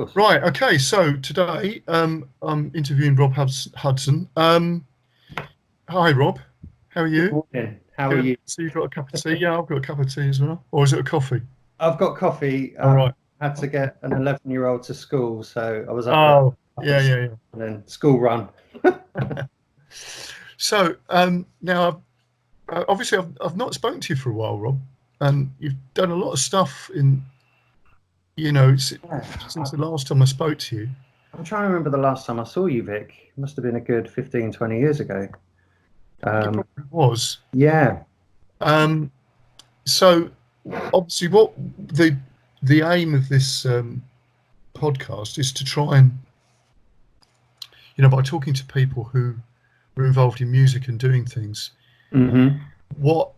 course. Right. Okay. So today, I'm interviewing Rob Hudson. Hi, Rob. How are you? Good morning. How are you? So you've got a cup of tea? Yeah, I've got a cup of tea as well. Or is it a coffee? I've got coffee. All right. I had to get an 11-year-old to school, so I was up Oh, there. yeah. And then school run. So now, obviously, I've not spoken to you for a while, Rob, and you've done a lot of stuff since the last time I spoke to you. I'm trying to remember the last time I saw you, Vic. It must have been a good 15, 20 years ago. It probably was. Yeah. So obviously, what the aim of this podcast is to try and, by talking to people who were involved in music and doing things, what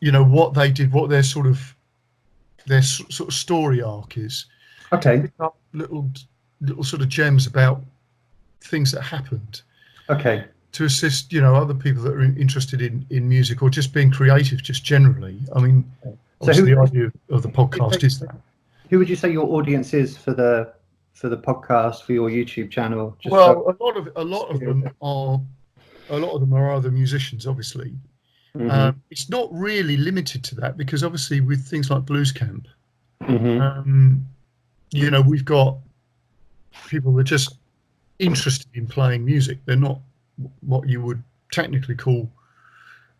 they did, what their sort of story arc is. Okay. Pick up little sort of gems about things that happened. Okay. To assist, other people that are interested in music or just being creative, just generally. I mean, obviously the idea of the podcast is that. Who would you say your audience is for the podcast, for your YouTube channel? A lot of them are other musicians, obviously. It's not really limited to that because obviously with things like Blues Camp, we've got people that are just interested in playing music. They're not what you would technically call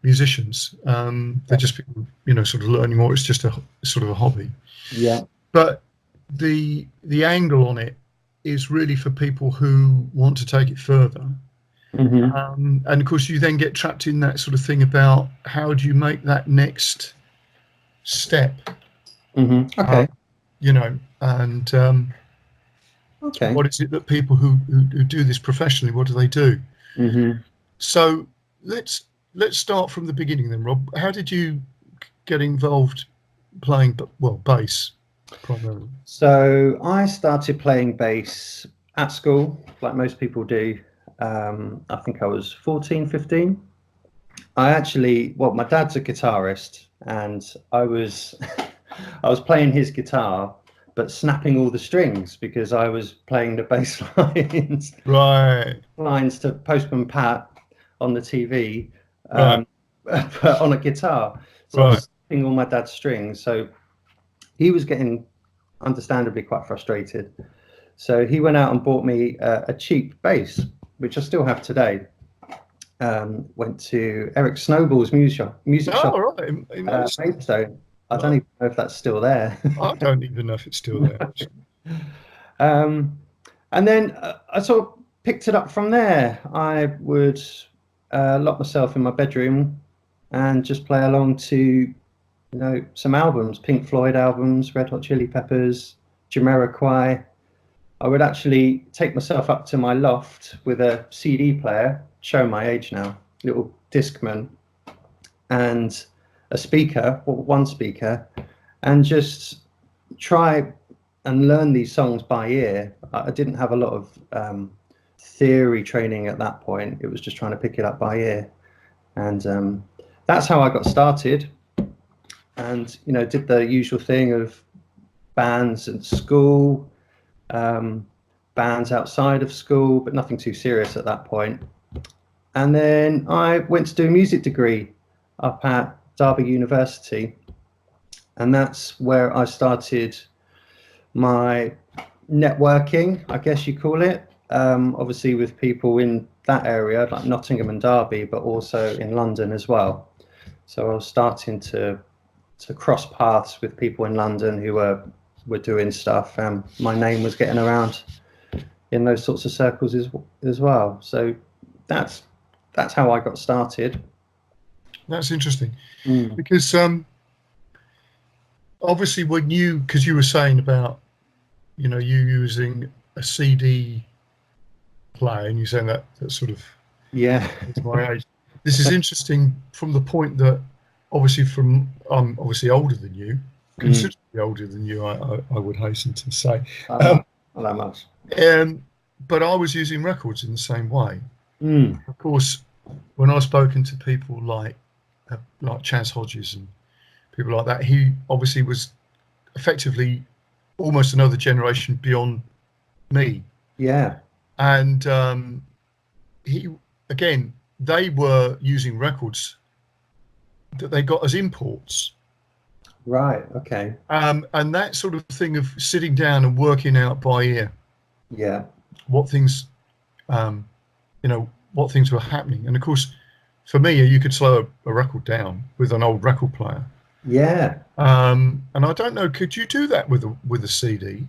musicians. They're just people, sort of learning more. It's just a sort of a hobby. Yeah. But the angle on it is really for people who want to take it further. And of course, you then get trapped in that sort of thing about how do you make that next step. Okay. Okay. What is it that people who do this professionally, what do they do? So let's start from the beginning then, Rob. How did you get involved playing, bass primarily? So I started playing bass at school, like most people do. I think I was 14, 15. My dad's a guitarist, and I was playing his guitar, but snapping all the strings because I was playing the bass lines to Postman Pat on the TV, but on a guitar. So I was snapping all my dad's strings. So he was getting, understandably, quite frustrated. So he went out and bought me a cheap bass, which I still have today. Went to Eric Snowball's music shop. Maidstone. I don't even know if that's still there. I don't even know if it's still there. And then I sort of picked it up from there. I would lock myself in my bedroom and just play along to, some albums, Pink Floyd albums, Red Hot Chili Peppers, Jamiroquai. I would actually take myself up to my loft with a CD player, showing my age now, little Discman, and a speaker, or one speaker, and just try and learn these songs by ear. I didn't have a lot of theory training at that point. It was just trying to pick it up by ear. And that's how I got started. And, did the usual thing of bands at school, bands outside of school, but nothing too serious at that point. And then I went to do a music degree up at Derby University, and that's where I started my networking, I guess you call it, obviously with people in that area like Nottingham and Derby, but also in London as well. So I was starting to cross paths with people in London who were doing stuff, and my name was getting around in those sorts of circles as well. So that's how I got started. That's interesting, because obviously because you were saying about you using a CD player, and you're saying that sort of is my age. This is interesting from the point that obviously I'm obviously older than you, considerably older than you. I would hasten to say, not that much. But I was using records in the same way. Of course, when I've spoken to people like Chance Hodges and people like that, he obviously was effectively almost another generation beyond me. Yeah. And they were using records that they got as imports. Right. Okay. And that sort of thing of sitting down and working out by ear Yeah. what things, what things were happening. And of course, for me, you could slow a record down with an old record player. Yeah. And I don't know, could you do that with a CD?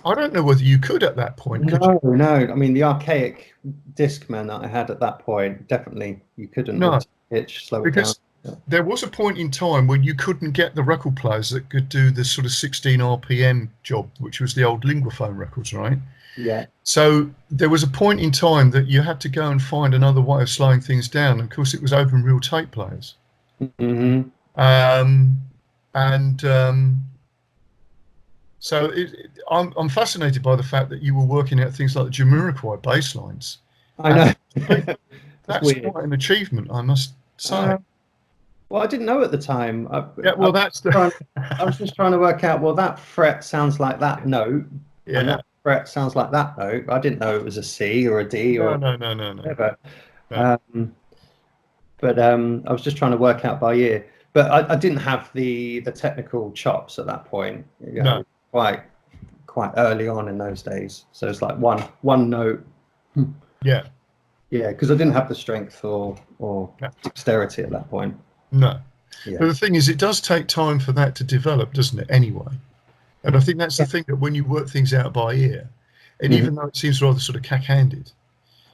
I don't know whether you could at that point. No, no. I mean, the archaic Discman that I had at that point, definitely you couldn't No, pitch, slow it down. because there was a point in time when you couldn't get the record players that could do the sort of 16 RPM job, which was the old Linguaphone records, right? Yeah. So there was a point in time that you had to go and find another way of slowing things down. And of course, it was open reel tape players. Mm-hmm. So I'm fascinated by the fact that you were working out things like the Jamiroquai bass lines. I know. That's quite an achievement, I must say. Well, I didn't know at the time. I was just trying to work out, well, that fret sounds like that note, and that fret sounds like that note. I didn't know it was a C or a D or whatever. No. But I was just trying to work out by ear. But I didn't have the technical chops at that point. No. Quite early on in those days. So it's like one note. Yeah. Yeah, because I didn't have the strength or dexterity at that point. No. Yeah. But the thing is, it does take time for that to develop, doesn't it, anyway? And I think that's the thing, that when you work things out by ear, and even though it seems rather sort of cack-handed,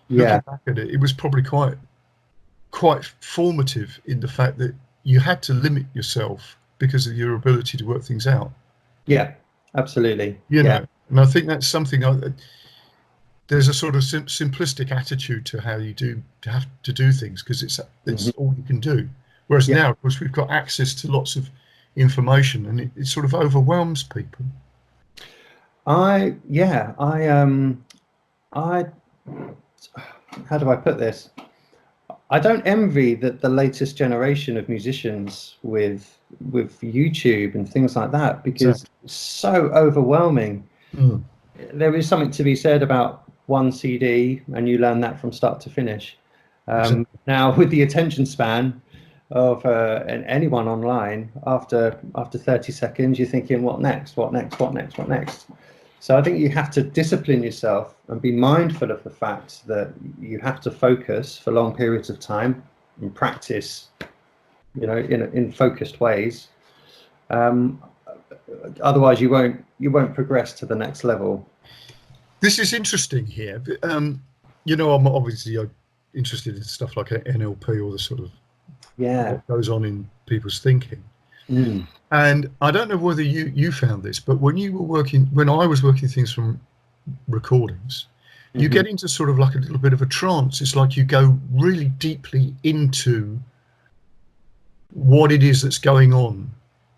looking back at it, it was probably quite formative in the fact that you had to limit yourself because of your ability to work things out. Yeah, absolutely. You know, and I think that's something. There's a sort of simplistic attitude to how you have to do things because it's all you can do. Whereas now, of course, we've got access to lots of information, and it sort of overwhelms people. How do I put this? I don't envy the latest generation of musicians with YouTube and things like that, because it's so overwhelming. There is something to be said about one CD and you learn that from start to finish. Now with the attention span of anyone online, after 30 seconds you're thinking, what next? So I think you have to discipline yourself and be mindful of the fact that you have to focus for long periods of time and practice, in focused ways. Otherwise, you won't progress to the next level. This is interesting here. I'm obviously interested in stuff like NLP, or the sort of what goes on in people's thinking. And I don't know whether you found this, but when I was working things from recordings, you get into sort of like a little bit of a trance. It's like you go really deeply into what it is that's going on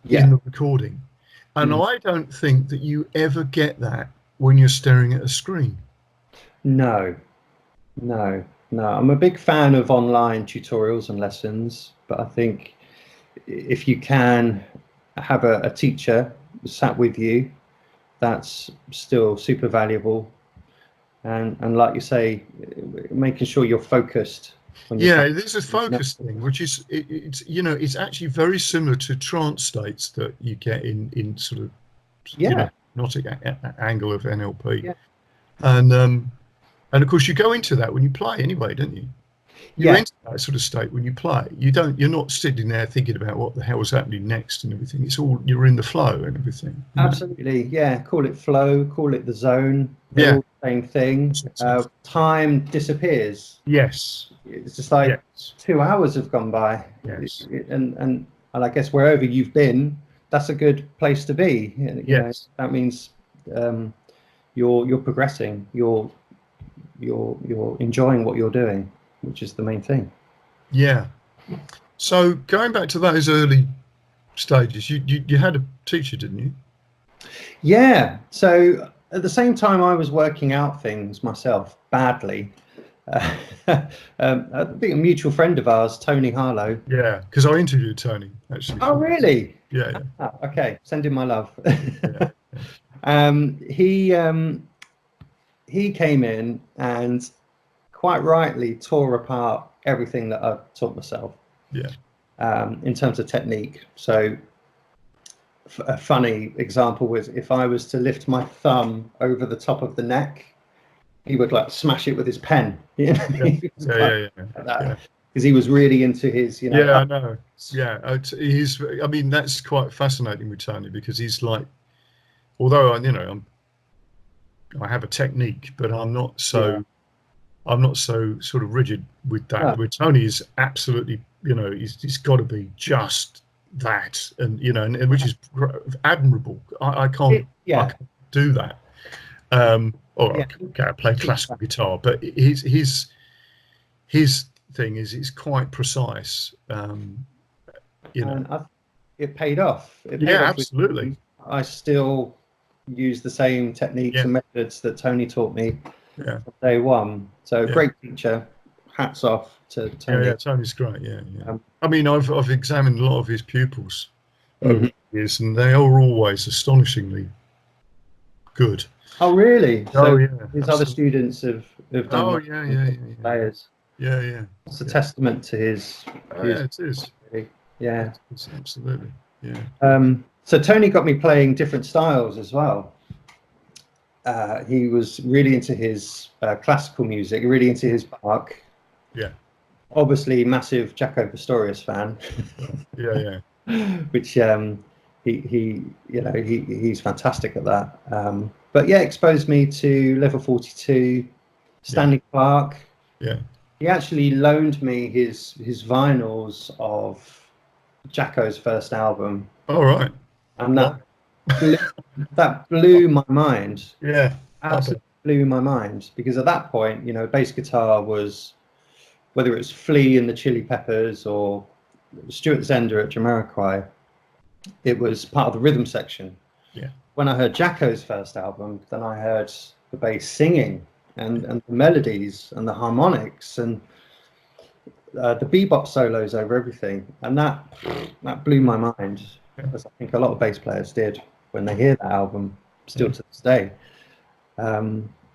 in the recording. And I don't think that you ever get that when you're staring at a screen. No. I'm a big fan of online tutorials and lessons, but I think if you can have a teacher sat with you, that's still super valuable. And like you say, making sure you're focused. There's a focus thing, which is it's actually very similar to trance states that you get in sort of hypnotic angle of NLP. And of course you go into that when you play anyway, don't you? You enter that sort of state when you play. You're not sitting there thinking about what the hell is happening next and everything. It's all, you're in the flow and everything. Absolutely, call it flow, call it the zone. They're all the same thing. Time disappears. Yes. It's just like 2 hours have gone by. Yes. And I guess wherever you've been, that's a good place to be. Yes. That means you're progressing. You're enjoying what you're doing, which is the main thing. Yeah. So going back to those early stages, you had a teacher, didn't you? Yeah. So at the same time I was working out things myself badly, I think a mutual friend of ours, Tony Harlow. Yeah, because I interviewed Tony, actually. Oh, really? Yeah. Okay, send him my love. He came in and quite rightly tore apart everything that I've taught myself. Yeah. In terms of technique. So a funny example was if I was to lift my thumb over the top of the neck, he would like smash it with his pen. You know? Yeah. Because he was really into his, you know. Yeah, I know. Yeah, I mean, that's quite fascinating with Tony, because he's like, although I have a technique, but I'm not so sort of rigid with that. No. With Tony is absolutely, he's got to be just that, and and which is admirable. I can't do that. Or I can play classical guitar, but his thing is it's quite precise. It paid off. Absolutely. I still use the same techniques and methods that Tony taught me from day one. So great teacher. Hats off to Tony. Yeah, Tony's great. Yeah. I mean, I've examined a lot of his pupils over the years, and they are always astonishingly good. Oh, really? So his other students have done. Oh, players. Yeah. It's a testament to his. It is. Really. Yeah. It's absolutely. Yeah. So Tony got me playing different styles as well. He was really into his classical music, really into his Bach. Yeah. Obviously, massive Jaco Pastorius fan. Yeah. Which he's fantastic at that. But exposed me to Level 42, Stanley Clarke. Yeah. He actually loaned me his vinyls of Jaco's first album. All right. And that blew my mind. Yeah. Absolutely blew my mind, because at that point, bass guitar was, whether it was Flea and the Chili Peppers or Stuart Zender at Jamiroquai, it was part of the rhythm section. Yeah. When I heard Jaco's first album, then I heard the bass singing and the melodies and the harmonics and the bebop solos over everything, and that blew my mind, as I think a lot of bass players did when they hear that album, still to this day.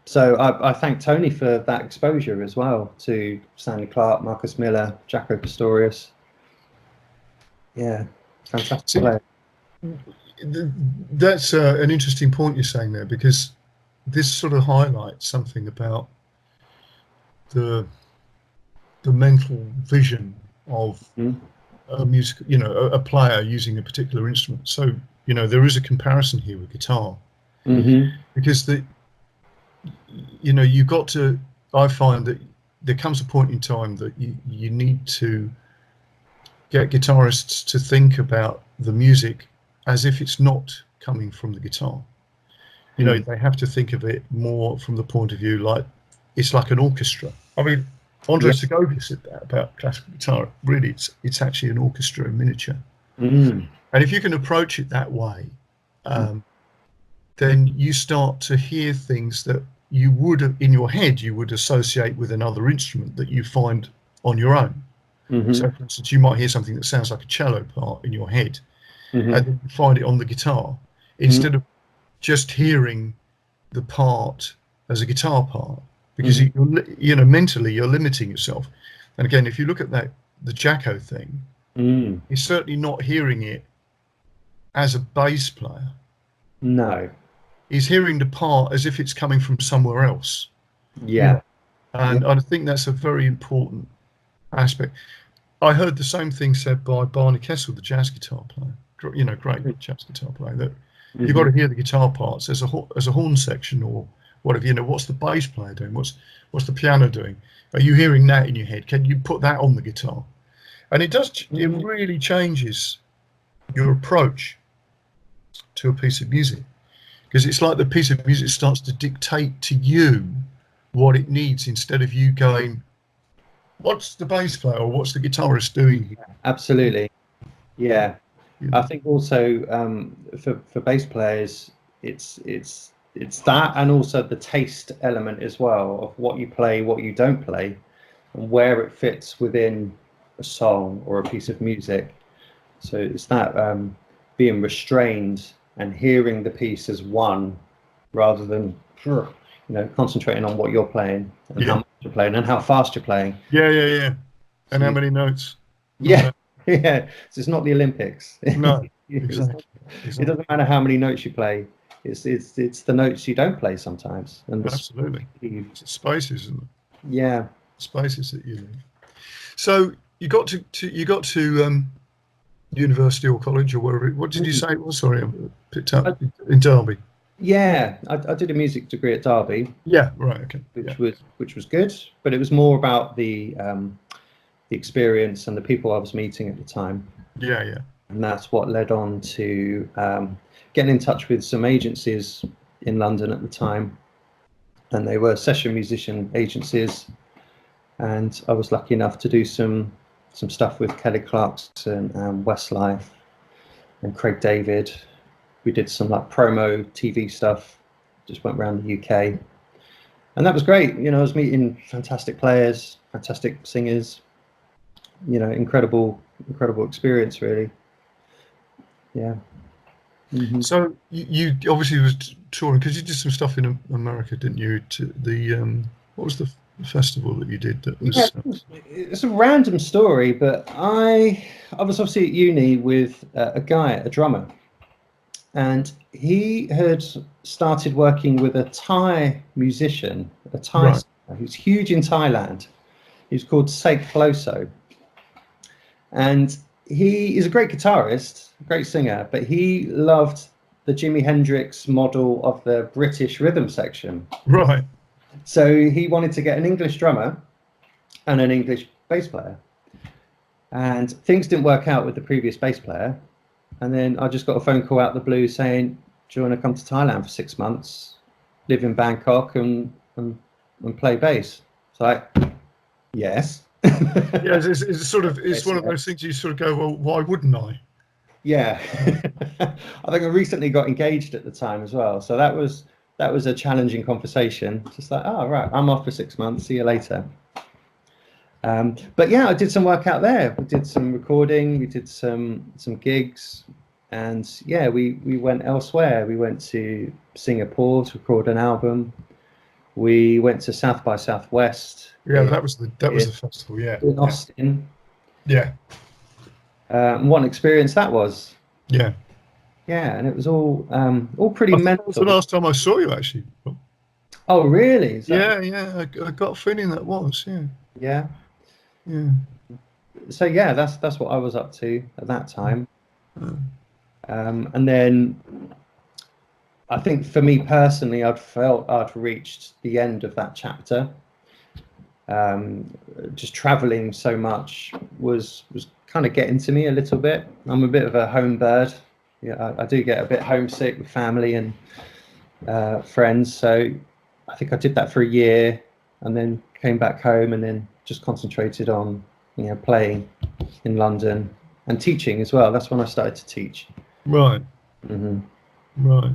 So I thank Tony for that exposure as well to Stanley Clarke, Marcus Miller, Jaco Pastorius. Yeah, fantastic player. That's an interesting point you're saying there, because this sort of highlights something about the mental vision of a music, a player using a particular instrument. So there is a comparison here with guitar, because you've got to. I find that there comes a point in time that you need to get guitarists to think about the music as if it's not coming from the guitar. They have to think of it more from the point of view like it's like an orchestra. I mean, Andre Segovia said that about classical guitar. Really, it's actually an orchestra in miniature. And if you can approach it that way, then you start to hear things that you would have in your head you would associate with another instrument that you find on your own. So, for instance, you might hear something that sounds like a cello part in your head, and then you find it on the guitar, instead of just hearing the part as a guitar part, because mentally you're limiting yourself. And again, if you look at the Jaco thing, he's certainly not hearing it as a bass player. No. He's hearing the part as if it's coming from somewhere else. Yeah. And I think that's a very important aspect. I heard the same thing said by Barney Kessel, the jazz guitar player. Great jazz guitar player. That you've got to hear the guitar parts as a horn section or whatever. What's the bass player doing? What's the piano doing? Are you hearing that in your head? Can you put that on the guitar? And it does. It really changes your approach to a piece of music, because it's like the piece of music starts to dictate to you what it needs, instead of you going, what's the bass player or what's the guitarist doing? Absolutely. Yeah. I think also for bass players, it's that, and also the taste element as well of what you play, what you don't play, and where it fits within a song or a piece of music. So it's that being restrained and hearing the piece as one, rather than concentrating on what you're playing and how much you're playing and how fast you're playing. Yeah. And how many notes? Yeah. So it's not the Olympics. No, exactly. It doesn't matter how many notes you play. It's the notes you don't play sometimes. And absolutely. It's spaces, isn't it? Yeah. Spaces that you leave. So you got to university or college or wherever. What did you say? Well, sorry, I picked up in Derby. Yeah, I did a music degree at Derby. Yeah, right. Okay. Which was good, but it was more about the experience and the people I was meeting at the time. Yeah. And that's what led on to getting in touch with some agencies in London at the time, and they were session musician agencies. And I was lucky enough to do some stuff with Kelly Clarkson and Westlife and Craig David. We did some like promo TV stuff, just went around the UK. And that was great. I was meeting fantastic players, fantastic singers, incredible experience, really. Yeah. Mm-hmm. So you obviously was touring because you did some stuff in America, didn't you? To the what was the festival that you did? That was. It's a random story, but I was obviously at uni with a drummer, and he had started working with a Thai musician, singer who's huge in Thailand. He's called Sek Floso, and he is a great guitarist, great singer, but he loved the Jimi Hendrix model of the British rhythm section. Right. So he wanted to get an English drummer and an English bass player. And things didn't work out with the previous bass player. And then I just got a phone call out of the blue saying, do you want to come to Thailand for 6 months, live in Bangkok and play bass? It's like, yes. Yeah, it's one of those things you sort of go, well, why wouldn't I? Yeah. I think I recently got engaged at the time as well. So that was a challenging conversation. Just like, oh, right, I'm off for 6 months. See you later. But yeah, I did some work out there. We did some recording. We did some gigs. And yeah, we went elsewhere. We went to Singapore to record an album. We went to South by Southwest. Yeah, that was the festival. Yeah, in Austin. Yeah. What an experience that was. Yeah. Yeah, and it was all pretty mental. That was the last time I saw you, actually. Oh, really? Yeah. I got a feeling that was. Yeah. Yeah. So yeah, that's what I was up to at that time. And then I think for me personally, I'd felt I'd reached the end of that chapter. Just traveling so much was kind of getting to me a little bit. I'm a bit of a home bird. Yeah, I do get a bit homesick with family and friends. So I think I did that for a year and then came back home and then just concentrated on playing in London and teaching as well. That's when I started to teach. Right. Mm-hmm. Right.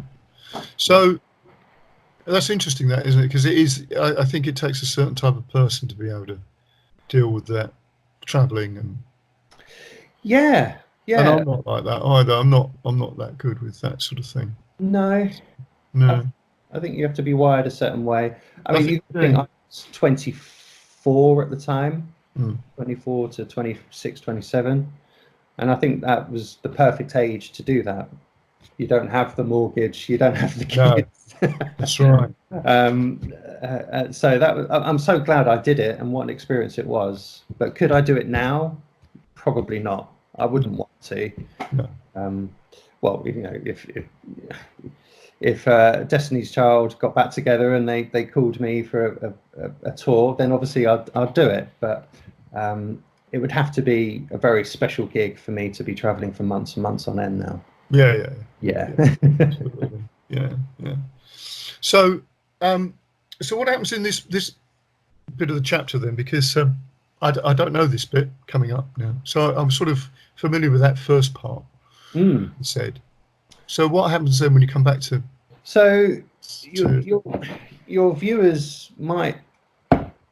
So that's interesting, that, isn't it? Because it is. I think it takes a certain type of person to be able to deal with that travelling and. Yeah. And I'm not like that either. I'm not that good with that sort of thing. No. I think you have to be wired a certain way. I mean, I was 24 at the time, 24 to 26, 27. And I think that was the perfect age to do that. You don't have the mortgage, you don't have the kids. No, that's right. So that was, I'm so glad I did it and what an experience it was. But could I do it now? Probably not. I wouldn't want to. No. Well, if Destiny's Child got back together and they called me for a tour, then obviously I'd do it. But it would have to be a very special gig for me to be traveling for months and months on end now. Yeah. Absolutely. Yeah. So what happens in this bit of the chapter then? Because I don't know this bit coming up now, so I'm sort of familiar with that first part. You said. So what happens then when you come back to? So your viewers might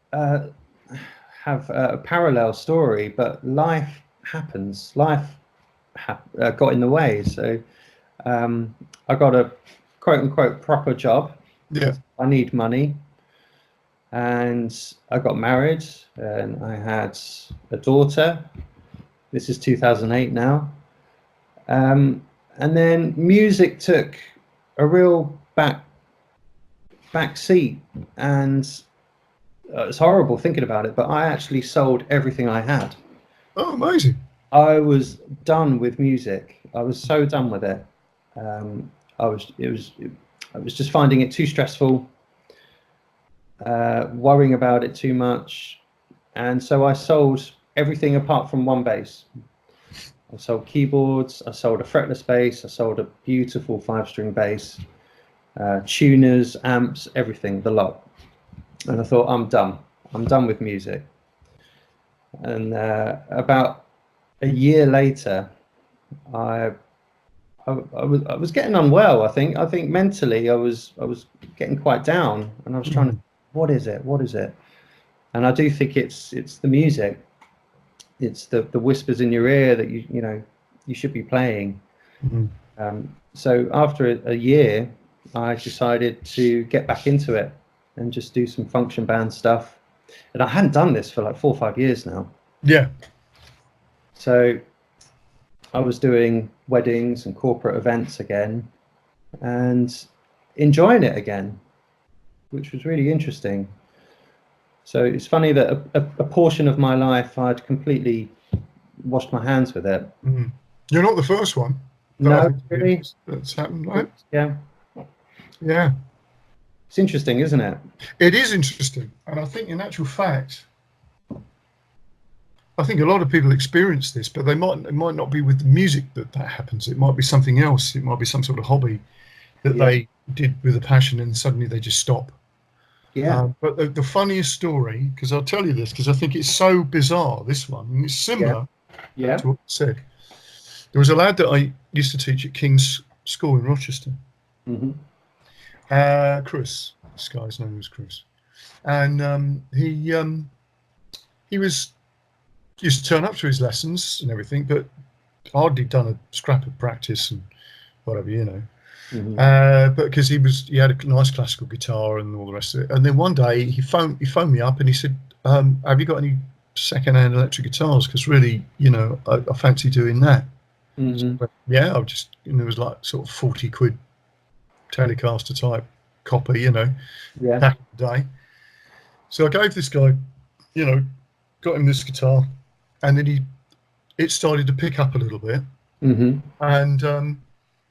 have a parallel story, but life happens. Life got in the way. So I got a quote unquote proper job. Yeah. I need money. And I got married and I had a daughter. This is 2008 now. And then music took a real back seat, and it's horrible thinking about it, but I actually sold everything I had. Oh, amazing. I was done with music. I was so done with it. I was just finding it too stressful, worrying about it too much. And so I sold everything apart from one bass. I sold keyboards, I sold a fretless bass, I sold a beautiful 5-string bass, tuners, amps, everything, the lot. And I thought, I'm done with music. And about a year later, I was getting unwell. I think mentally I was getting quite down, and I was trying to, what is it? And I do think it's the music. It's the whispers in your ear that you should be playing. So after a year, I decided to get back into it and just do some function band stuff. And I hadn't done this for like 4 or 5 years now. Yeah. So I was doing weddings and corporate events again and enjoying it again, which was really interesting. So it's funny that a portion of my life I'd completely washed my hands with it. You're not the first one. No, really? That's happened, right? Yeah. Yeah. It's interesting, isn't it? It is interesting. And I think in actual fact, I think a lot of people experience this, but it might not be with the music that happens. It might be something else. It might be some sort of hobby that they did with a passion and suddenly they just stop. Yeah. But the funniest story, because I'll tell you this, because I think it's so bizarre, this one, and it's similar to what you said. There was a lad that I used to teach at King's School in Rochester. Chris. This guy's name was Chris. And he was used to turn up to his lessons and everything, but hardly done a scrap of practice and whatever, but because he had a nice classical guitar and all the rest of it. And then one day he phoned me up and he said, have you got any second-hand electric guitars? Because really, I fancy doing that. So, yeah, I just, it was like sort of 40 quid Telecaster type copy, back in the day. So I gave this guy, got him this guitar, and then it started to pick up a little bit. And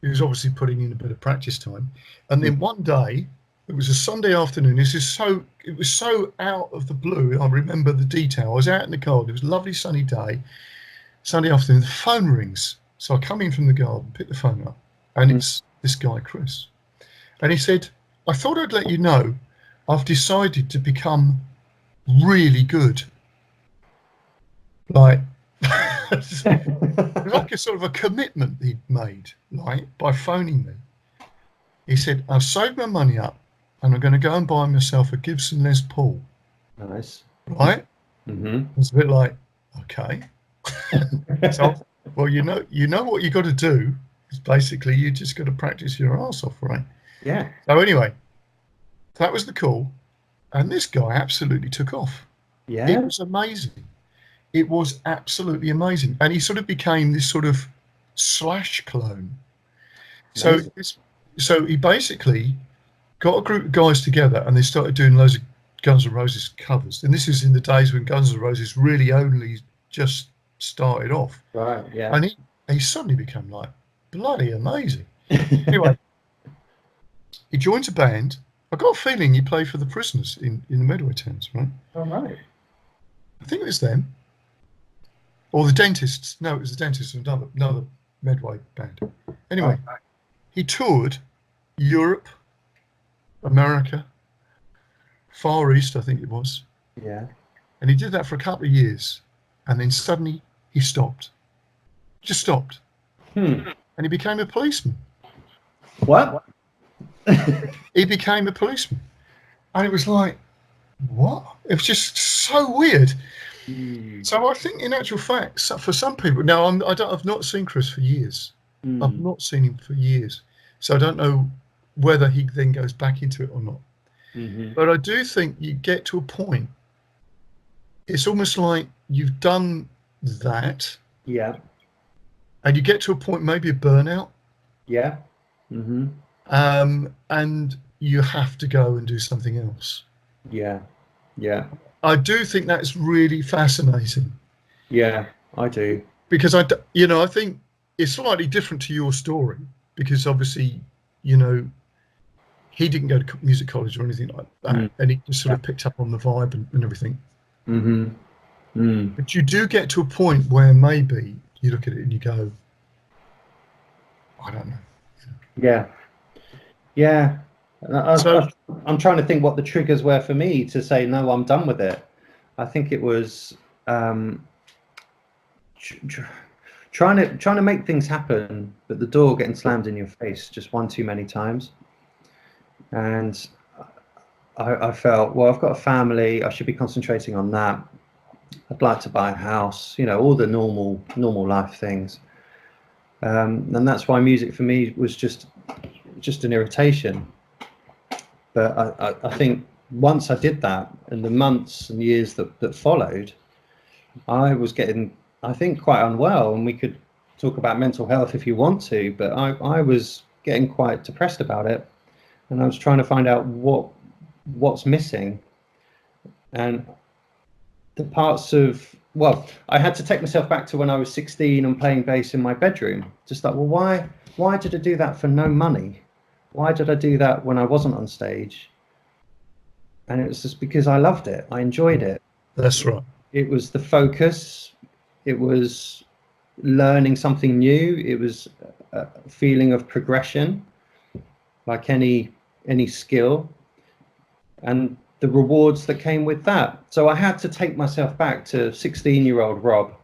he was obviously putting in a bit of practice time. And then one day, it was a Sunday afternoon. It was so out of the blue. I remember the detail. I was out in the garden. It was a lovely sunny day. Sunday afternoon, the phone rings. So I come in from the garden, pick the phone up, and it's this guy, Chris. And he said, I thought I'd let you know I've decided to become really good. Like, like a sort of a commitment he'd made, like, by phoning me. He said, I've saved my money up and I'm going to go and buy myself a Gibson Les Paul. Nice. Right? It's a bit like, okay. So, well, you know what you got to do is basically you just got to practice your arse off, right? Yeah. So anyway, that was the call, and this guy absolutely took off. Yeah. It was amazing. It was absolutely amazing, and he sort of became this sort of Slash clone. So he basically got a group of guys together, and they started doing loads of Guns N' Roses covers. And this is in the days when Guns N' Roses really only just started off. Right. Yeah. And he suddenly became like bloody amazing. Anyway, he joins a band. I got a feeling he played for the Prisoners in the Medway Towns, right? Oh, right. I think it was them. Or the Dentists. No, it was the Dentists, another Medway band. Anyway, he toured Europe, America, Far East, I think it was. Yeah. And he did that for a couple of years. And then suddenly he stopped. Just stopped. And he became a policeman. What? He became a policeman. And it was like, what? It was just so weird. So I think, in actual fact, for some people, now I've not seen Chris for years, I've not seen him for years, so I don't know whether he then goes back into it or not. But I do think you get to a point, it's almost like you've done that, Yeah. and you get to a point, maybe a burnout, Yeah. and you have to go and do something else. Yeah. Yeah. I do think that's really fascinating. Yeah, I do. Because I think it's slightly different to your story, because obviously, he didn't go to music college or anything like that, and he just sort of picked up on the vibe and everything. But you do get to a point where maybe you look at it and you go, I don't know. Yeah. Yeah. I'm trying to think what the triggers were for me to say, no, I'm done with it. I think it was trying to make things happen, but the door getting slammed in your face just one too many times. And I felt, well, I've got a family, I should be concentrating on that. I'd like to buy a house, all the normal life things. And that's why music for me was just an irritation. But I think once I did that, and the months and years that followed, I was getting, I think, quite unwell. And we could talk about mental health if you want to, but I was getting quite depressed about it. And I was trying to find out what's missing. And the parts of, well, I had to take myself back to when I was 16 and playing bass in my bedroom. Just like, well, why did I do that for no money? Why did I do that when I wasn't on stage? And it was just because I loved it. I enjoyed it. That's right. It was the focus. It was learning something new. It was a feeling of progression, like any skill, and the rewards that came with that. So I had to take myself back to 16-year-old Rob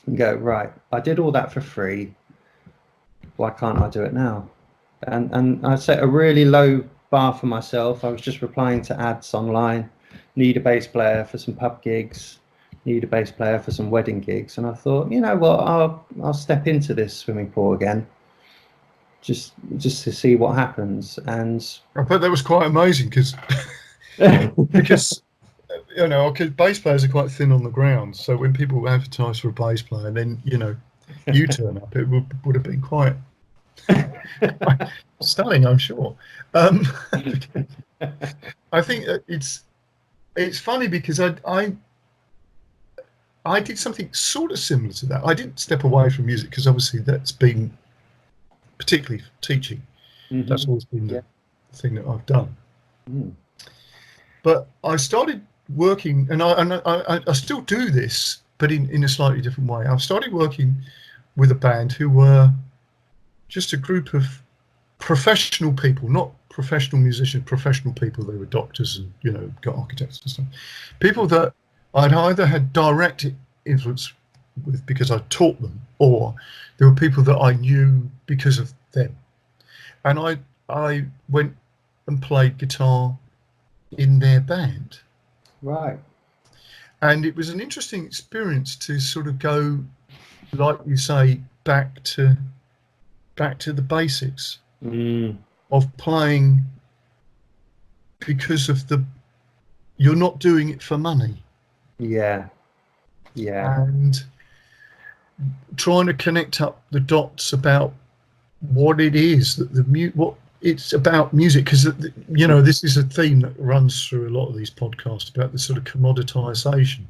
and go, right, I did all that for free. Why can't I do it now? And I set a really low bar for myself. I was just replying to ads online, need a bass player for some pub gigs, need a bass player for some wedding gigs. And I thought, you know what, I'll step into this swimming pool again, just to see what happens. And I bet that was quite amazing, because bass players are quite thin on the ground. So when people advertise for a bass player, and then you turn up, it would have been quite stunning, I'm sure. I think it's funny, because I did something sort of similar to that. I didn't step away from music, because obviously that's been, particularly teaching, that's always been the thing that I've done. But I started working, and I still do this, but in a slightly different way. I started working with a band who were just a group of professional people, not professional musicians, professional people. They were doctors and, got architects and stuff. People that I'd either had direct influence with because I taught them, or there were people that I knew because of them. And I went and played guitar in their band. Right. And it was an interesting experience to sort of go, like you say, back to the basics of playing, because of you're not doing it for money. Yeah. And trying to connect up the dots about what it is that what it's about music, because this is a theme that runs through a lot of these podcasts about the sort of commoditization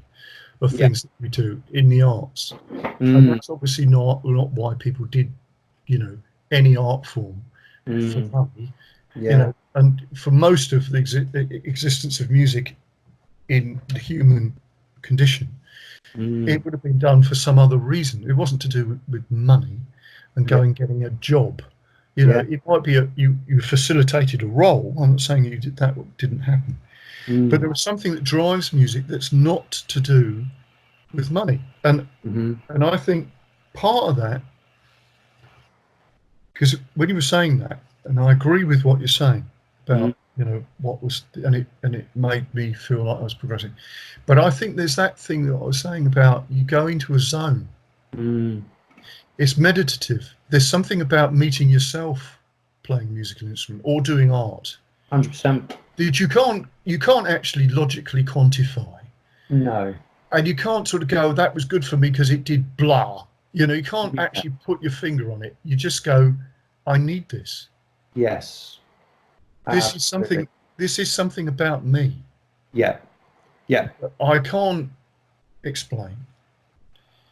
of things that we do in the arts. And that's obviously not why people did any art form for money. And for most of the existence of music in the human condition, it would have been done for some other reason. It wasn't to do with money and getting a job. It might be you facilitated a role. I'm not saying you did that, didn't happen. But there was something that drives music that's not to do with money. And I think part of that, because when you were saying that, and I agree with what you're saying about what was, and it made me feel like I was progressing. But I think there's that thing that I was saying about you go into a zone. It's meditative. There's something about meeting yourself playing a musical instrument or doing art 100%. that you can't actually logically quantify. No. And you can't sort of go, that was good for me because it did blah. You know, you can't Yeah. actually put your finger on it. You just go, I need this. Yes. This Absolutely. is something about me. Yeah. Yeah. I can't explain.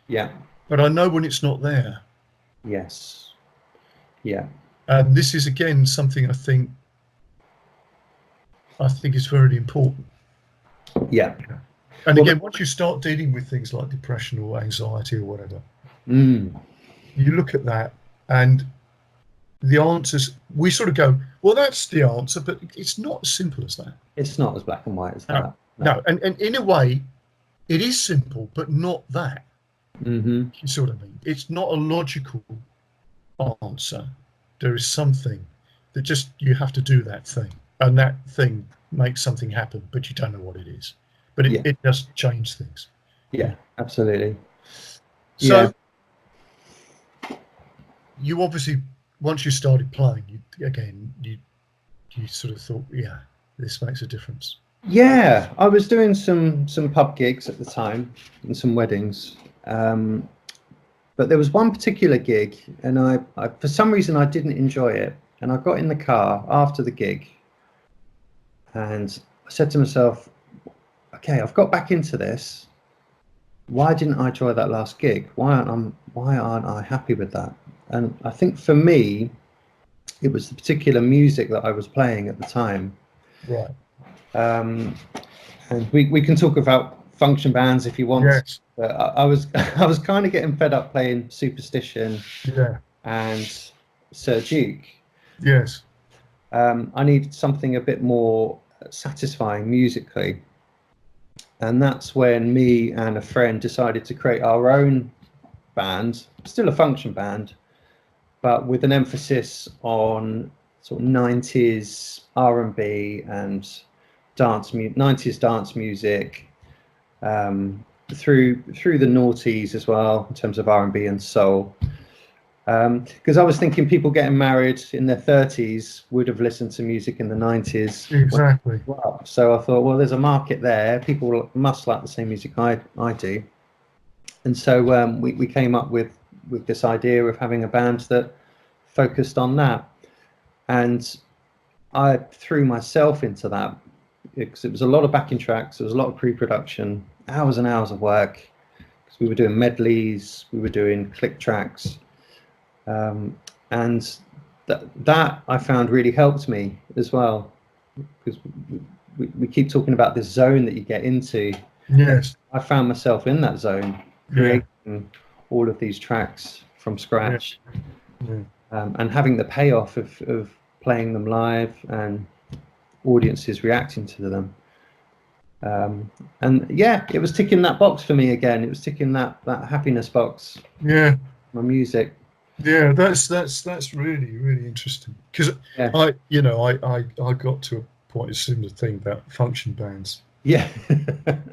Yeah. But I know when it's not there. Yes. Yeah. And this is again something I think is very important. Yeah. And Well, again, once you start dealing with things like depression or anxiety or whatever, mm, you look at that and the answers, we sort of go, well, that's the answer, but it's not as simple as that. it's not as black and white as No, that. no. And in a way, it is simple, but not that. Mm-hmm. You see what I mean? It's not a logical answer. There is something that just, you have to do that thing. And that thing makes something happen, but you don't know what it is. But Yeah. it does change things. Yeah. Absolutely. So Yeah. you obviously, once you started playing, you sort of thought, yeah, this makes a difference. Yeah. I was doing some pub gigs at the time and some weddings. But there was one particular gig, and I for some reason I didn't enjoy it. And I got in the car after the gig, and I said to myself, "Okay, I've got back into this. Why didn't I enjoy that last gig? Why aren't I happy with that?" And I think for me, it was the particular music that I was playing at the time. Right. And we can talk about function bands if you want. Yes. But I was I was kind of getting fed up playing Superstition Yeah. and Sir Duke. Yes. I needed something a bit more satisfying musically, and that's when me and a friend decided to create our own band, still a function band, but with an emphasis on sort of 90s R&B and 90s dance music, through the noughties as well in terms of R&B and soul. Because I was thinking people getting married in their 30s would have listened to music in the 90s. Exactly. So I thought, well, there's a market there. People must like the same music I do. And so we came up with this idea of having a band that focused on that. And I threw myself into that because it was a lot of backing tracks. There was a lot of pre-production, hours and hours of work. Because we were doing medleys, we were doing click tracks. And that I found really helped me as well, because we keep talking about this zone that you get into. Yes. I found myself in that zone, creating all of these tracks from scratch, Yeah. and having the payoff of playing them live and audiences reacting to them. And yeah, it was ticking that box for me again. It was ticking that happiness box. Yeah. My music. Yeah, that's really, really interesting, because Yeah. I got to a point, a similar thing about function bands, Yeah.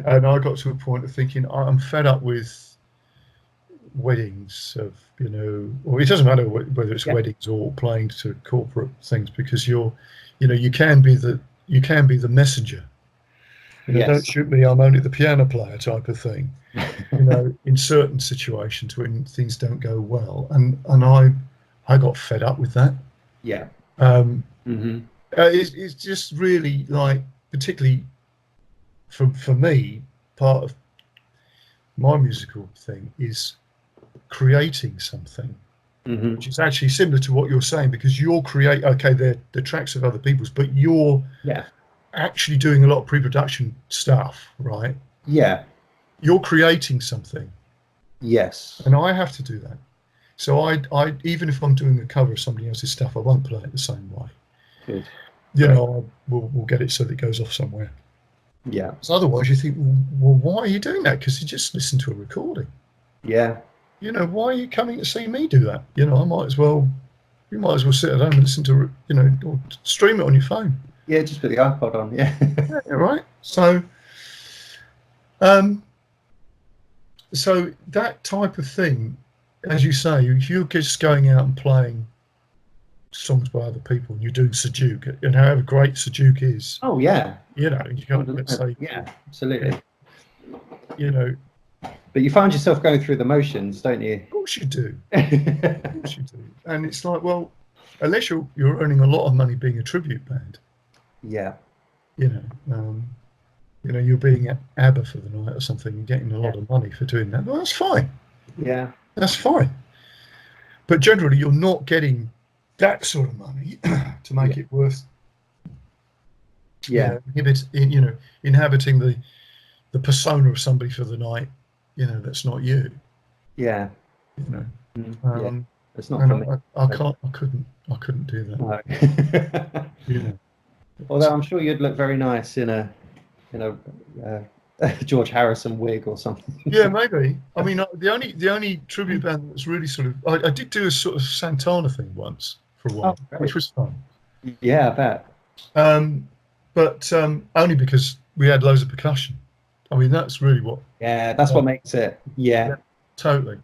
and I got to a point of thinking I'm fed up with weddings of, or it doesn't matter whether it's weddings or playing to corporate things, because you can be the messenger. Yes. Don't shoot me, I'm only the piano player type of thing. In certain situations when things don't go well, and I got fed up with that. Yeah. It's just really, like, particularly for me, part of my musical thing is creating something, which is actually similar to what you're saying, because you're they're the tracks of other people's, but you're actually doing a lot of pre-production stuff, right? Yeah. You're creating something. Yes. And I have to do that. So I even if I'm doing a cover of somebody else's stuff, I won't play it the same way. Good. We'll get it so that it goes off somewhere. Yeah. So otherwise you think, well, why are you doing that? Because you just listen to a recording. Yeah. Why are you coming to see me do that? You might as well sit at home and listen to, or stream it on your phone. Yeah, just put the iPod on. Yeah. Yeah, right. So that type of thing as you say, if you're just going out and playing songs by other people, and you're doing Sujuk, and however great Sujuk is, Oh yeah, you know, you can't, let's say, yeah, absolutely. you know, But you find yourself going through the motions, don't you? of course you do. Of course you do. And it's like, well, unless you're earning a lot of money being a tribute band, Yeah, you're being at ABBA for the night or something and getting a lot of money for doing that. Well, that's fine. yeah, That's fine. But generally, you're not getting that sort of money to make it worth, inhabiting the persona of somebody for the night. That's not you. yeah. You know, Yeah. It's not and for me. I couldn't do that. No. You know. Although I'm sure you'd look very nice in a George Harrison wig or something. Yeah, maybe. I mean, the only tribute band that's really sort of I did do a sort of Santana thing once for a while, which was fun. Yeah, I bet. But only because we had loads of percussion. I mean, that's really what. Yeah, that's what makes it. Yeah. Totally.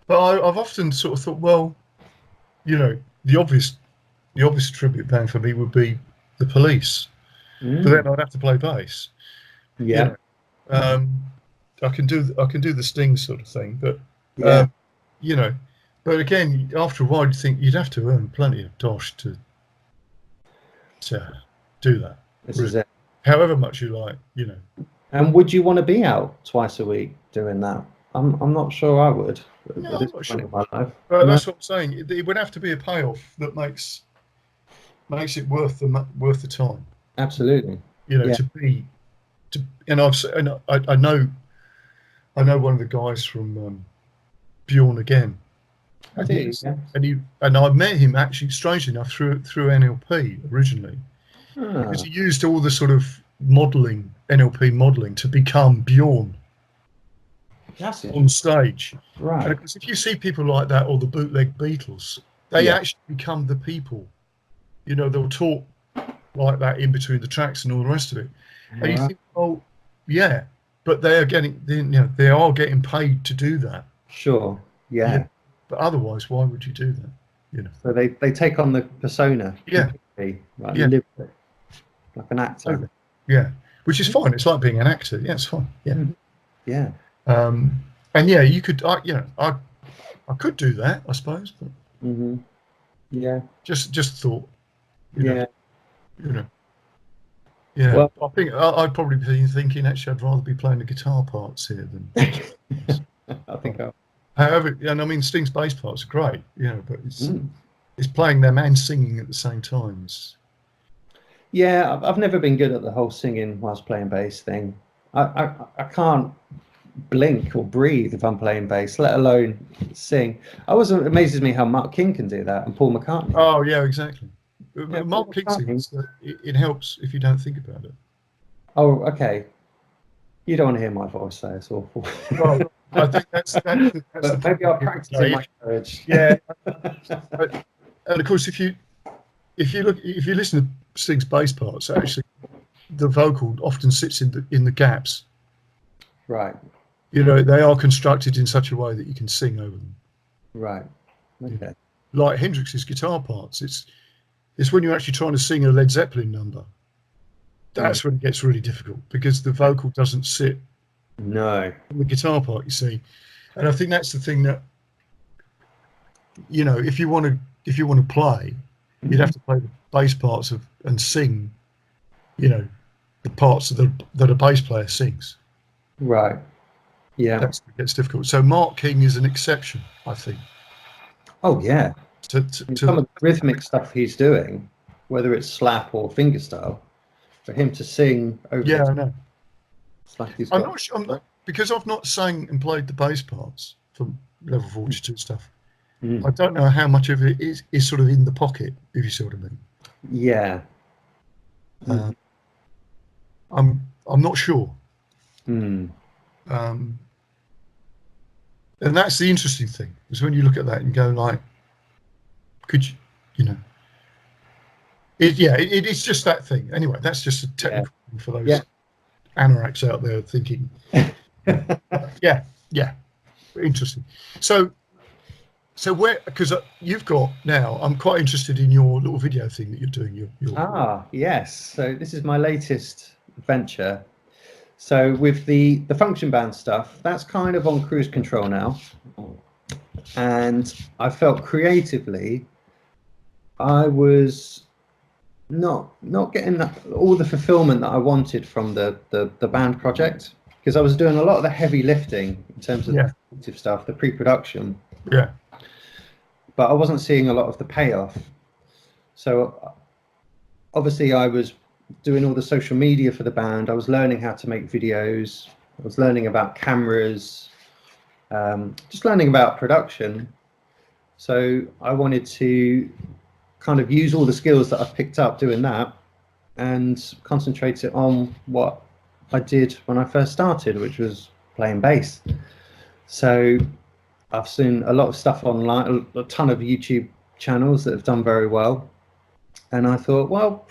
But I've often sort of thought, well, the obvious tribute band for me would be the Police, but then I'd have to play bass. Yeah. I can do the Sting sort of thing, but Yeah. but again, after a while, you think you'd have to earn plenty of dosh to do that. This is it. However much you like, And would you want to be out twice a week doing that? I'm not sure I would. No, at this I'm not point sure. in my life. But that's what I'm saying. It would have to be a payoff that makes it worth the time. Absolutely. And I know one of the guys from Bjorn Again. And I met him actually, strangely enough, through NLP originally, because he used all the sort of NLP modelling to become Bjorn on stage. Right. And of course, if you see people like that, or the bootleg Beatles, they actually become the people. They'll talk like that in between the tracks and all the rest of it. And you think, oh, yeah, but they are getting paid to do that. Sure. Yeah. But otherwise, why would you do that? So they take on the persona. Yeah. Live it, like an actor. Yeah. Which is fine. It's like being an actor. Yeah, it's fine. Yeah. Yeah. And yeah, you could. I could do that, I suppose. But Yeah. Just thought. Yeah. Yeah. Well, I think I'd probably be thinking actually I'd rather be playing the guitar parts here than. I think. However, and I mean Sting's bass parts are great, but it's playing them and singing at the same time. Yeah, I've never been good at the whole singing whilst playing bass thing. I can't blink or breathe if I'm playing bass, let alone sing. It amazes me how Mark King can do that and Paul McCartney. Oh yeah, exactly. Yeah, Mark King sings. It helps if you don't think about it. Oh, okay. You don't want to hear my voice, so it's awful. Well, I think that's but maybe I'll practice in my courage. Yeah. And of course, if you listen to Sting's bass parts, actually, the vocal often sits in the gaps. Right. They are constructed in such a way that you can sing over them. Right. Okay. Like Hendrix's guitar parts, it's when you're actually trying to sing a Led Zeppelin number. That's when it gets really difficult because the vocal doesn't sit. No. In the guitar part, you see, and I think that's the thing that if you want to play, you'd have to play the bass parts and sing, the parts that a bass player sings. Right. Yeah. That's what gets difficult. So Mark King is an exception, I think. Oh yeah. To some of the rhythmic stuff he's doing, whether it's slap or fingerstyle, for him to sing over. Yeah, I know. It's like I'm not sure, because I've not sang and played the bass parts for level 42 stuff. I don't know how much of it is sort of in the pocket, if you see what I mean. Yeah. I'm not sure. Mm. And that's the interesting thing, is when you look at that and go like, could you, it's just that thing. Anyway, that's just a technical thing for those anoraks out there thinking. Yeah, interesting. So So where, because you've got now, I'm quite interested in your little video thing that you're doing. Your Yes. So this is my latest venture. So with the function band stuff, that's kind of on cruise control now. And I felt creatively, I was not getting all the fulfillment that I wanted from the band project, because I was doing a lot of the heavy lifting in terms of the creative stuff, the pre-production. Yeah. But I wasn't seeing a lot of the payoff. So obviously I was doing all the social media for the band. I was learning how to make videos. I was learning about cameras, just learning about production. So I wanted to kind of use all the skills that I picked up doing that and concentrate it on what I did when I first started, which was playing bass. So I've seen a lot of stuff online, a ton of YouTube channels that have done very well. And I thought, well,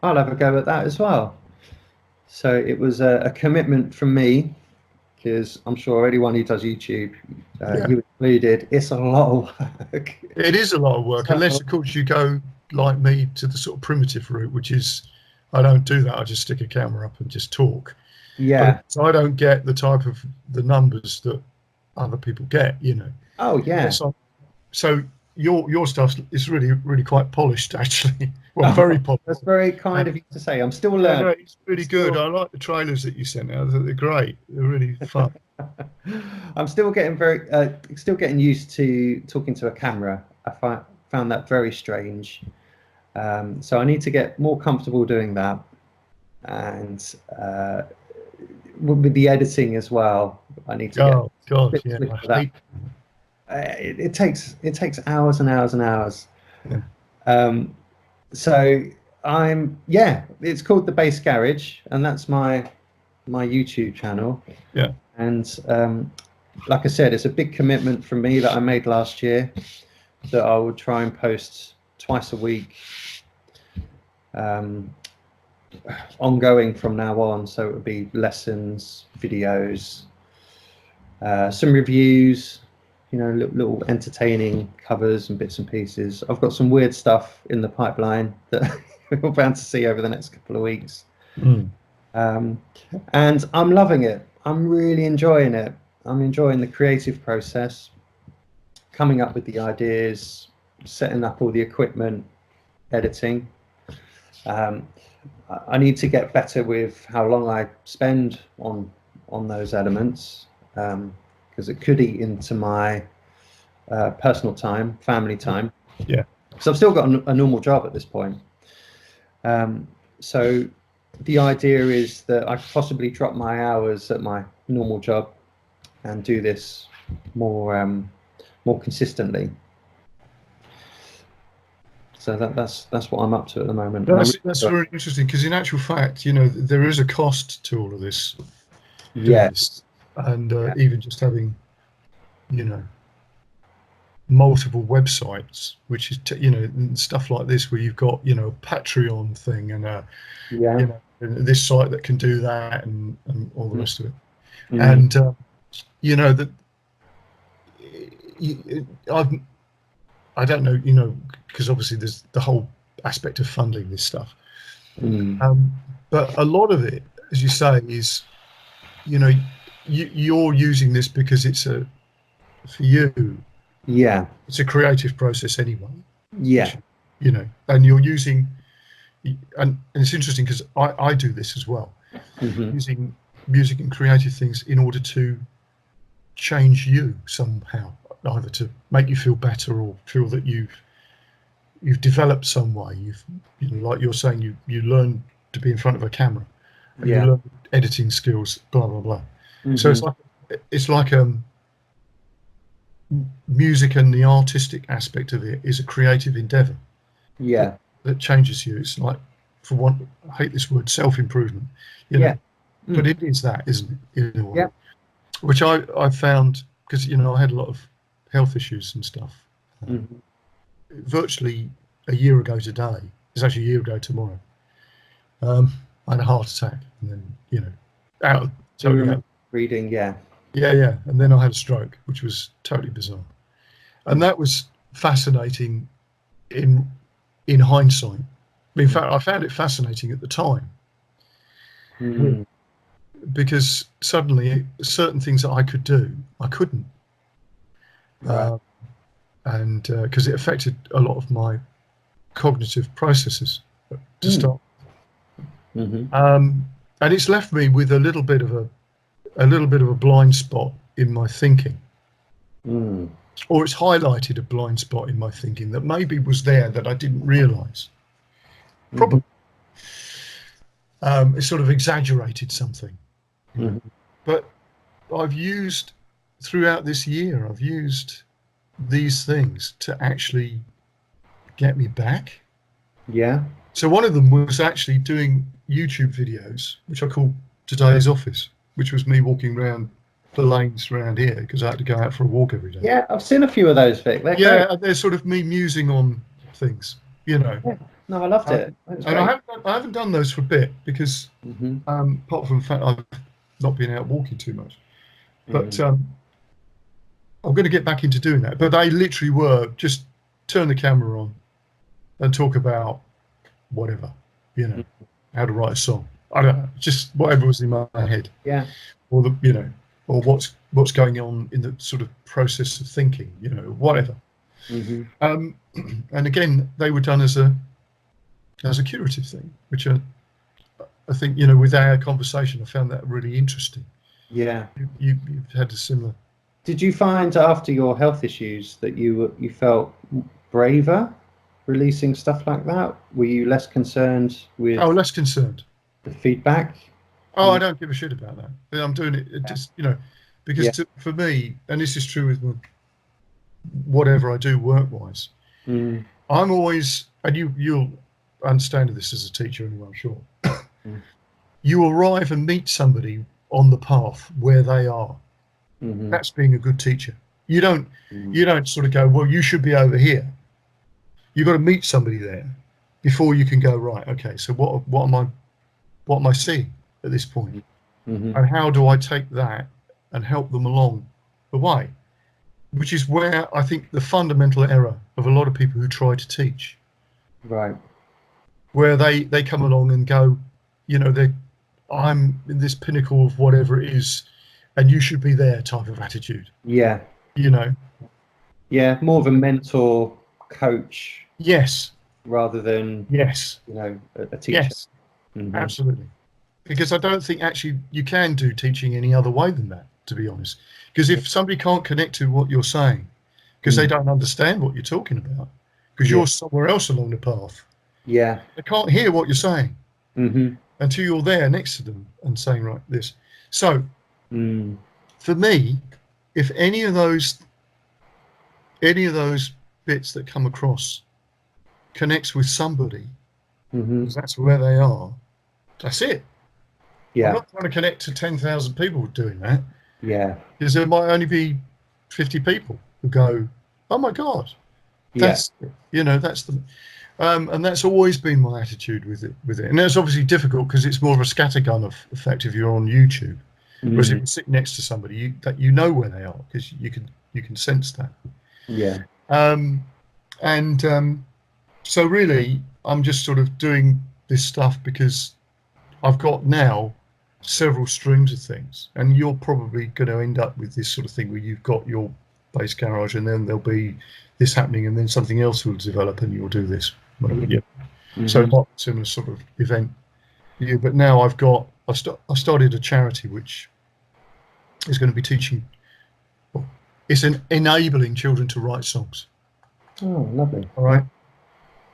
I'll have a go at that as well. So it was a commitment from me, because I'm sure anyone who does YouTube, you included, it's a lot of work. It is a lot of work, So, unless, of course, you go like me to the sort of primitive route, which is I don't do that. I just stick a camera up and just talk. yeah. So I don't get the type of the numbers that other people get, you know. Oh, yeah. So your stuff is really quite polished, actually. Well, very polished. That's very kind of you to say. I'm still learning. No, it's really good. I like the trailers that you sent out. They're great. They're really fun. I'm still getting used to talking to a camera. I found that very strange. So I need to get more comfortable doing that, and with the editing as well. I need to get. Oh God, yeah. It takes hours and hours and hours. Yeah. So it's called The Bass Garage, and that's my YouTube channel. Yeah. And like I said, it's a big commitment from me that I made last year, that I would try and post twice a week, ongoing from now on. So it would be lessons, videos, some reviews, you know, little entertaining covers and bits and pieces. I've got some weird stuff in the pipeline that we're bound to see over the next couple of weeks. And I'm loving it. I'm really enjoying it. I'm enjoying the creative process, coming up with the ideas, setting up all the equipment, editing. I need to get better with how long I spend on those elements, because it could eat into my personal time, family time. Yeah. So I've still got a normal job at this point. So the idea is that I could possibly drop my hours at my normal job and do this more consistently. So that's what I'm up to at the moment. That's very interesting, because in actual fact, you know, there is a cost to all of this. Yes. And even just having, you know, multiple websites, which is you know, stuff like this, where you've got, you know, a Patreon thing and you know, this site that can do that, and all the rest of it. And you know that I don't know, you know, because obviously there's the whole aspect of funding this stuff. But a lot of it, as you say, is, you know, you're using this because it's for you. Yeah. It's a creative process anyway. Yeah. Which, you know, and you're using, and it's interesting because I do this as well, using music and creative things in order to change you somehow, either to make you feel better or feel that you've developed some way. You know, like you're saying, you learn to be in front of a camera, and you learn editing skills, blah blah blah. So it's like music, and the artistic aspect of it is a creative endeavor. Yeah. That changes you. It's like, for one, I hate this word, self-improvement. You know, but it is that, isn't it? In a way. Yeah. Which I found, because, you know, I had a lot of health issues and stuff. Virtually a year ago today, it's actually a year ago tomorrow, I had a heart attack, and then, you know, totally out. Reading, Yeah, and then I had a stroke, which was totally bizarre. And that was fascinating in hindsight. In fact, I found it fascinating at the time because suddenly certain things that I could do, I couldn't. Right. And because it affected a lot of my cognitive processes to start. And it's left me with a little bit of a blind spot in my thinking. Or it's highlighted a blind spot in my thinking that maybe was there that I didn't realise. Probably. It sort of exaggerated something. But I've used, throughout this year, I've used these things to actually get me back. Yeah. So one of them was actually doing YouTube videos, which I call Today's Office, which was me walking around the lanes around here because I had to go out for a walk every day. Yeah, I've seen a few of those, Vic. They're great. And they're sort of me musing on things, you know. Yeah. No, I loved it. And I haven't done those for a bit because, apart from the fact I've not been out walking too much, but I'm going to get back into doing that. But they literally were just turn the camera on and talk about whatever, you know, how to write a song. I don't know, just whatever was in my head. Yeah. Or the, you know, or what's going on in the sort of process of thinking, you know, whatever. And again, they were done as a curative thing, which I think, you know, with our conversation, I found that really interesting. Yeah. You've had a similar. Did you find after your health issues that you felt braver releasing stuff like that? Were you less concerned with? Oh, less concerned. The feedback? Oh, I don't give a shit about that. I'm doing it just, you know, because for me, and this is true with whatever I do work-wise, I'm always, and you'll understand this as a teacher anyway, I'm sure. You arrive and meet somebody on the path where they are. That's being a good teacher. You don't sort of go, well, you should be over here. You've got to meet somebody there before you can go, right, okay, so what am I seeing at this point? And how do I take that and help them along the way? Which is where I think the fundamental error of a lot of people who try to teach. Right. Where they come along and go, you know, I'm in this pinnacle of whatever it is, and you should be there type of attitude. Yeah. You know. Yeah, more of a mentor, coach. Yes. Rather than you know, a teacher. Yes. Absolutely. Because I don't think actually you can do teaching any other way than that, to be honest. Because if somebody can't connect to what you're saying, because they don't understand what you're talking about, because you're somewhere else along the path. Yeah. They can't hear what you're saying until you're there next to them and saying, right, this. So for me, if any of those bits that come across connects with somebody, because that's where they are, that's it. Yeah. I'm not trying to connect to 10,000 people doing that. Yeah. Because there might only be 50 people who go, oh my God, that's, you know, that's the, and that's always been my attitude with it. And that's obviously difficult because it's more of a scattergun effect if you're on YouTube. Whereas if you sit next to somebody, you know where they are because you can sense that. Yeah. So really, I'm just sort of doing this stuff because I've got now several streams of things, and you're probably going to end up with this sort of thing where you've got your bass garage, and then there'll be this happening, and then something else will develop, and you'll do this. So it might be a similar sort of event. Yeah, but now I started a charity which is going to be teaching. Well, it's enabling children to write songs. Oh, lovely. All right.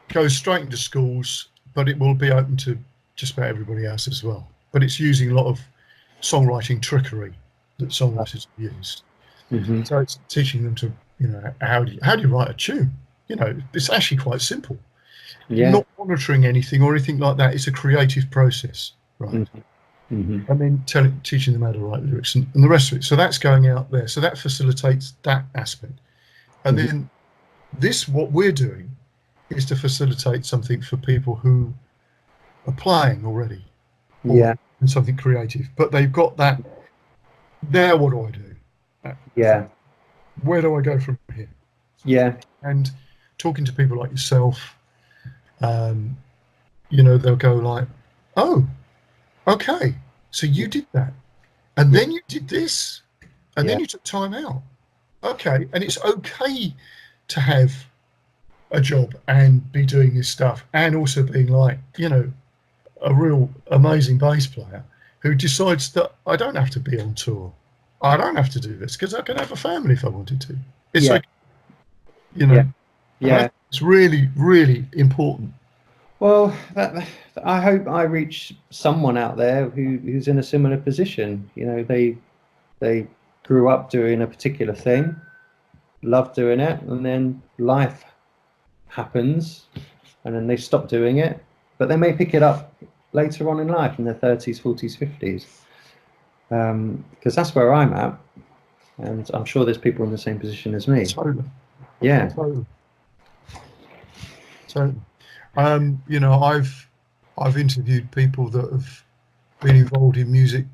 Goes straight into schools, but it will be open to just about everybody else as well. But it's using a lot of songwriting trickery that songwriters have used. So it's teaching them to, you know, how do you write a tune? You know, it's actually quite simple. Yeah. Not monitoring anything or anything like that. It's a creative process, right? And then teaching them how to write lyrics and the rest of it. So that's going out there. So that facilitates that aspect. And then what we're doing is to facilitate something for people who are playing already. Yeah. And something creative. But they've got that. Now what do I do? Yeah. Where do I go from here? Yeah. And talking to people like yourself, you know, they'll go like, "Oh, okay, so you did that, and then you did this, and then Yeah. you took time out. Okay, and it's okay to have a job and be doing this stuff, and also being like, you know, a real amazing bass player who decides that I don't have to be on tour. I don't have to do this because I can have a family if I wanted to. It's Yeah. like, you Yeah. know, and Yeah. it's really, really important. Well, I hope I reach someone out there who's in a similar position. You know, they grew up doing a particular thing, love doing it, and then life happens, and then they stop doing it, but they may pick it up later on in life in their 30s, 40s, 50s, because that's where I'm at, and I'm sure there's people in the same position as me. Totally, Yeah. totally, totally. You know, I've interviewed people that have been involved in music,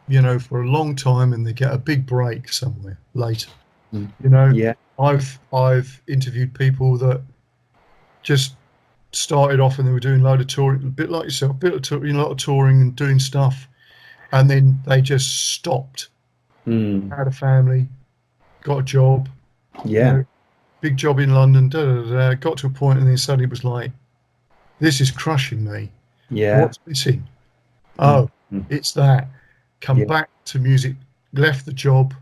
you know, for a long time, and they get a big break somewhere later. You know, Yeah. I've interviewed people that just started off and they were doing a load of touring, a bit like yourself, a lot of touring and doing stuff, and then they just stopped. Had a family, got a job, you Yeah. know, big job in London. Got to a point, and then suddenly it was like, "This is crushing me. Yeah. What's missing? Mm. Oh, it's that." Come Yeah. back to music, left the job,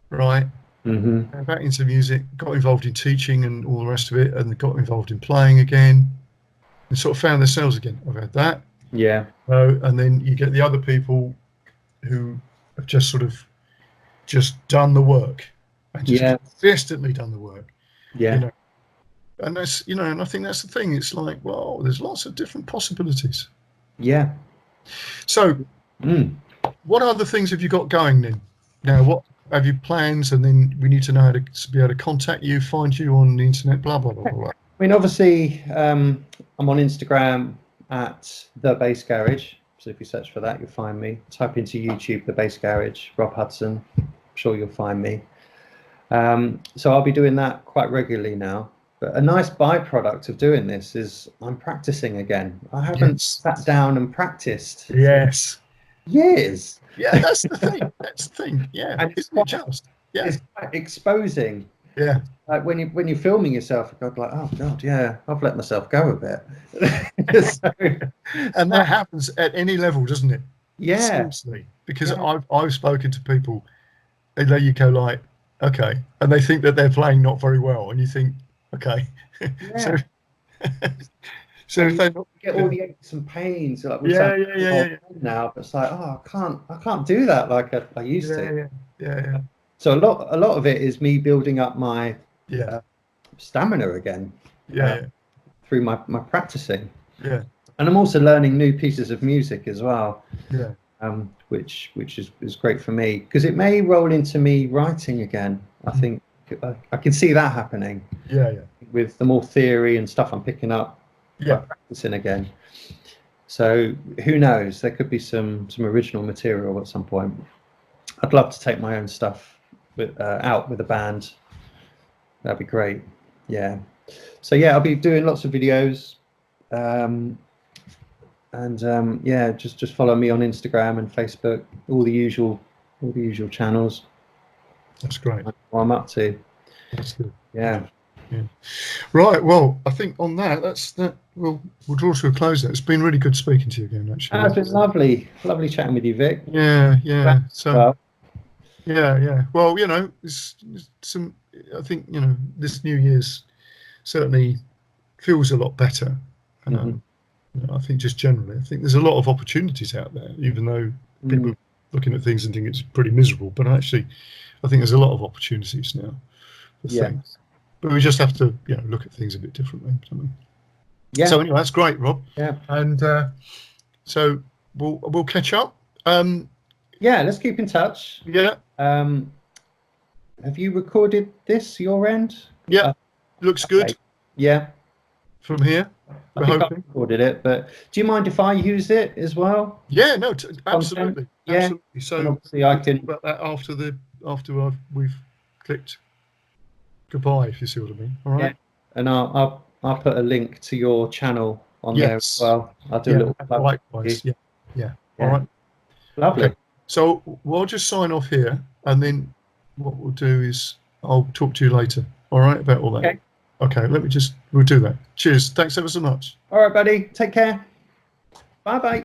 right? Mm-hmm. Came back into music, got involved in teaching and all the rest of it, and got involved in playing again, and sort of found themselves again. I've had that. Yeah. And then you get the other people who have just sort of just done the work and just Yeah. consistently done the work, you Yeah. know. And that's, you know, and I think that's the thing. It's like, well, there's lots of different possibilities. Yeah. So, Mm. what other things have you got going then? Now, what have you plans? And then we need to know how to be able to contact you, find you on the internet, blah blah blah blah. Blah. I mean, obviously, I'm on Instagram at the Bass Garage. So if you search for that, you'll find me. Type into YouTube the Bass Garage, Rob Hudson. I'm sure you'll find me. So I'll be doing that quite regularly now. But a nice byproduct of doing this is I'm practicing again. I haven't Yes. sat down and practiced for Yes. years. Yeah, that's the thing. That's the thing. Yeah, And isn't it just? Yeah. it's quite exposing. Yeah. Like when you're filming yourself, you're like, oh God, yeah, I've let myself go a bit. So, And that happens at any level, doesn't it? yeah, Seriously, because yeah, I've spoken to people, and there you go, like, okay, and they think that they're playing not very well, and you think, okay, so yeah. so And if you they're not, get all the aches and pains. Like we're yeah, saying yeah, yeah, yeah, now, but it's like, oh, I can't do that like I used yeah, to. yeah, yeah, So a lot of it is me building up my yeah, stamina again uh, yeah, through my practicing, yeah, and I'm also learning new pieces of music as well. yeah, Which is great for me because it may roll into me writing again. I think I can see that happening yeah, yeah, with the more theory and stuff I'm picking up by yeah. practicing again. So who knows? There could be some original material at some point. I'd love to take my own stuff out with a band. That'd be great. Yeah. So yeah, I'll be doing lots of videos. And yeah, just follow me on Instagram and Facebook, all the usual channels. That's great. What I'm up to. That's good. Yeah. Yeah. Right. Well, I think on that, that's that. We'll draw to a close. There. It's been really good speaking to you again. Actually. It's been lovely chatting with you, Vic. Yeah. Yeah. So. Well, Yeah. Yeah. Well, you know, it's some. I think you know this New Year's certainly feels a lot better. mhm. You know, I think just generally, I think there's a lot of opportunities out there, even though people are looking at things and think it's pretty miserable. But actually, I think there's a lot of opportunities now for Yeah. things. But we just have to, you know, look at things a bit differently. Don't we? Yeah. So anyway, that's great, Rob. Yeah. And so we'll catch up. Yeah. Let's keep in touch. Yeah. Have you recorded this your end? Yeah. Looks Okay. good Yeah. from here. I We're think I hoping. recorded it, but do you mind if I use it as well? Yeah. No. Absolutely. Yeah. Absolutely. So And obviously I we'll talk can. about that after we've clicked. goodbye, if you see what I mean. All right. Yeah. And I'll put a link to your channel on there as well. I'll do a little plug. Likewise. Yeah. All right. Lovely. Okay. So we'll just sign off here, and then what we'll do is I'll talk to you later. All right, about all that. Okay. We'll do that. Cheers. Thanks ever so much. All right, buddy. Take care. Bye bye.